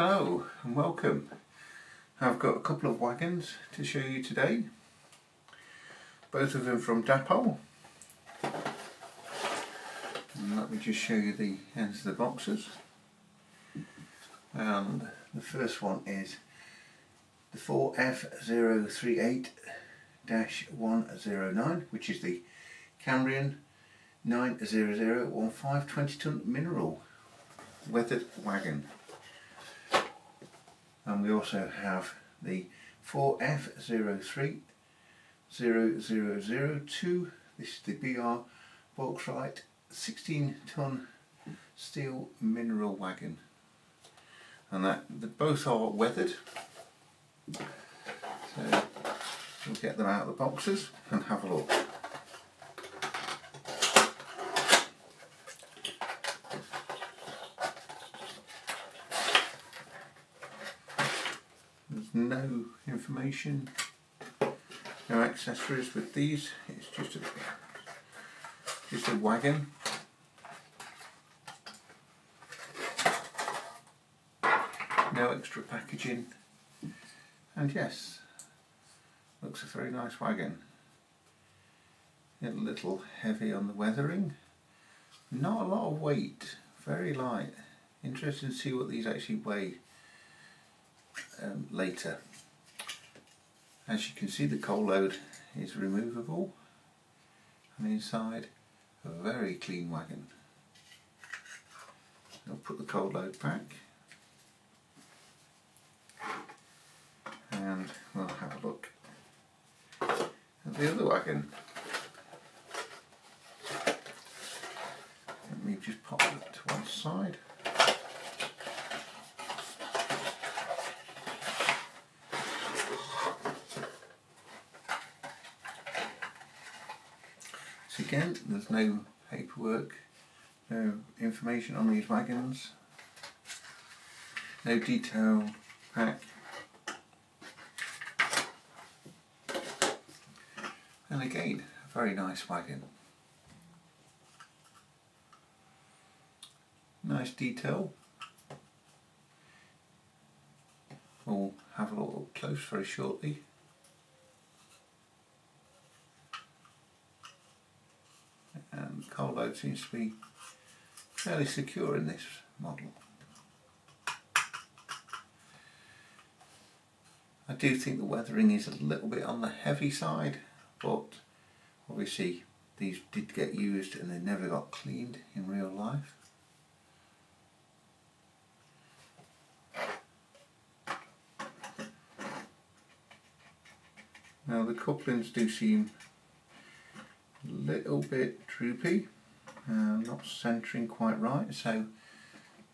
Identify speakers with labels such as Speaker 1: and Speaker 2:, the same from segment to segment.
Speaker 1: Hello and welcome. I've got a couple of wagons to show you today, both of them from Dapol. And let me just show you the ends of the boxes. And the first one is the 4F038-109, which is the Cambrian 90015 20-ton mineral weathered wagon. And we also have the 4F03002. This is the BR bauxite 16-ton steel mineral wagon, and both are weathered. So we'll get them out of the boxes and have a look. There's no information, no accessories with these. It's just a wagon. No extra packaging, and yes, looks a very nice wagon. A little heavy on the weathering, not a lot of weight, very light. Interesting to see what these actually weigh later. As you can see, the coal load is removable, and inside a very clean wagon. I'll put the coal load back and we'll have a look at the other wagon. Let me just pop that to one side. So again, there's no paperwork, no information on these wagons, no detail pack. And again, a very nice wagon. Nice detail. We'll have a look up close very shortly. And the coal load seems to be fairly secure in this model. I do think the weathering is a little bit on the heavy side, but obviously these did get used and they never got cleaned in real life. Now the couplings do seem a little bit droopy, not centering quite right, so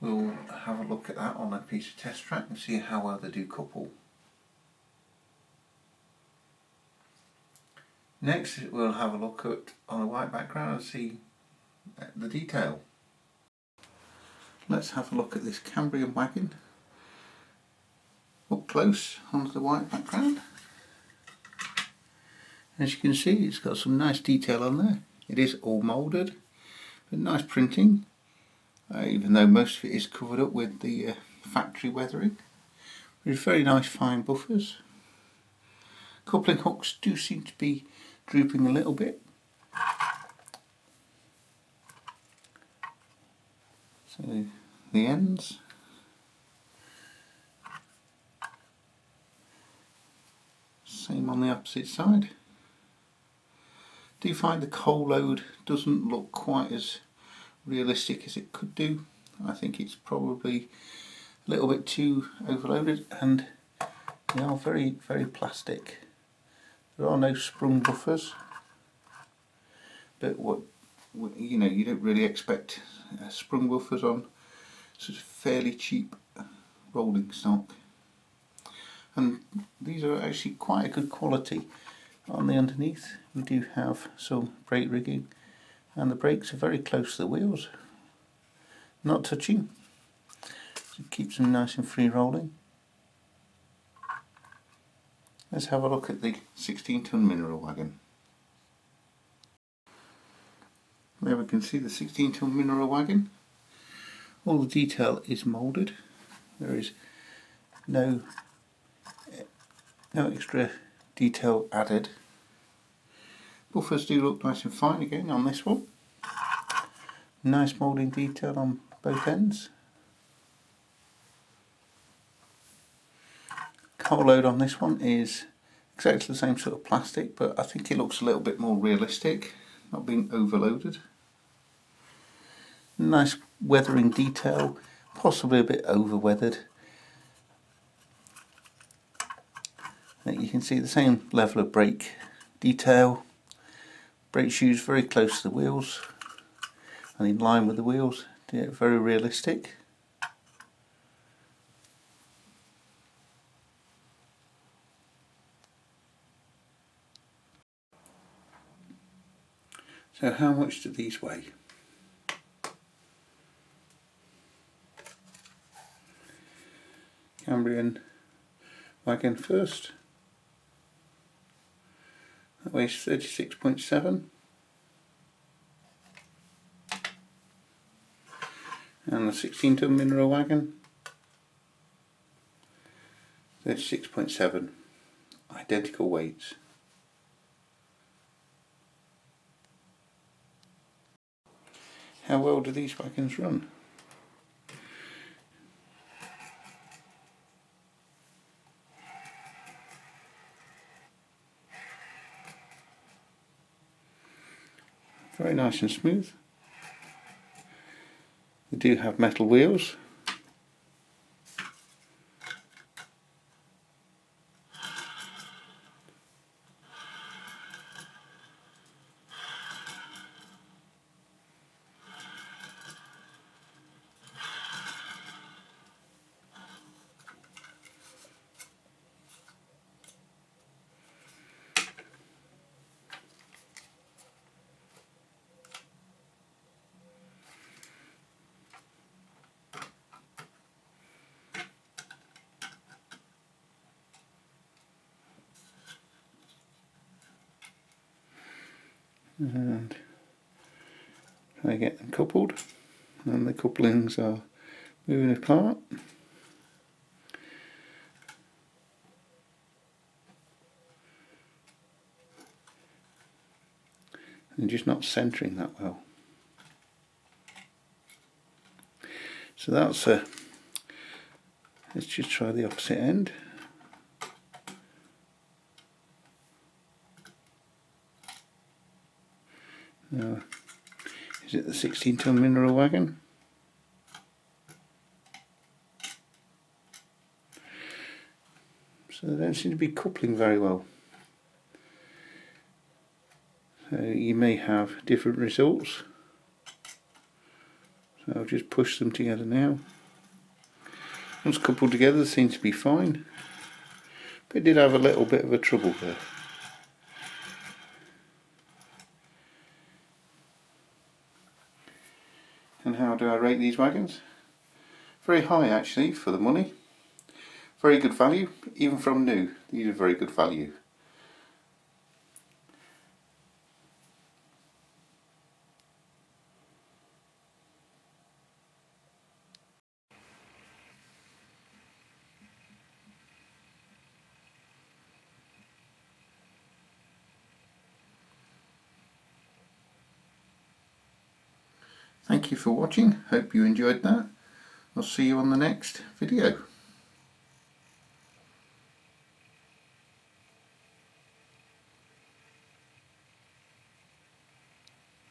Speaker 1: we'll have a look at that on a piece of test track and see how well they do couple. Next we'll have a look at on a white background and see the detail. Let's have a look at this Cambrian wagon up close onto the white background. As you can see, it's got some nice detail on there. It is all moulded, but nice printing, even though most of it is covered up with the factory weathering. There's very nice fine buffers. Coupling hooks do seem to be drooping a little bit. So the ends. Same on the opposite side. Do find the coal load doesn't look quite as realistic as it could do. I think it's probably a little bit too overloaded, and they are very, very plastic. There are no sprung buffers, but you don't really expect sprung buffers on sort of fairly cheap rolling stock. And these are actually quite a good quality. On the underneath we do have some brake rigging, and the brakes are very close to the wheels, not touching, so it keeps them nice and free rolling. Let's have a look at the 16-ton mineral wagon. There we can see the 16-ton mineral wagon. All the detail is moulded. There is no extra detail added. Buffers do look nice and fine again on this one. Nice moulding detail on both ends. Coal load on this one is exactly the same sort of plastic, but I think it looks a little bit more realistic, not being overloaded. Nice weathering detail, possibly a bit over weathered. You can see the same level of brake detail. Brake shoes very close to the wheels and in line with the wheels. Yeah, very realistic. So how much do these weigh? Cambrian wagon first. That weighs 36.7. And the 16-ton mineral wagon, 36.7. Identical weights. How well do these wagons run? Very nice and smooth. They do have metal wheels. And try to get them coupled, and the couplings are moving apart. And just not centering that well. So that's let's just try the opposite end. Now, is it the 16-ton mineral wagon? So they don't seem to be coupling very well. So you may have different results. So I'll just push them together now. Once coupled together, they seem to be fine. But it did have a little bit of a trouble there. And how do I rate these wagons? Very high actually for the money. Very good value, even from new. These are very good value. Thank you for watching. Hope you enjoyed that. I'll see you on the next video.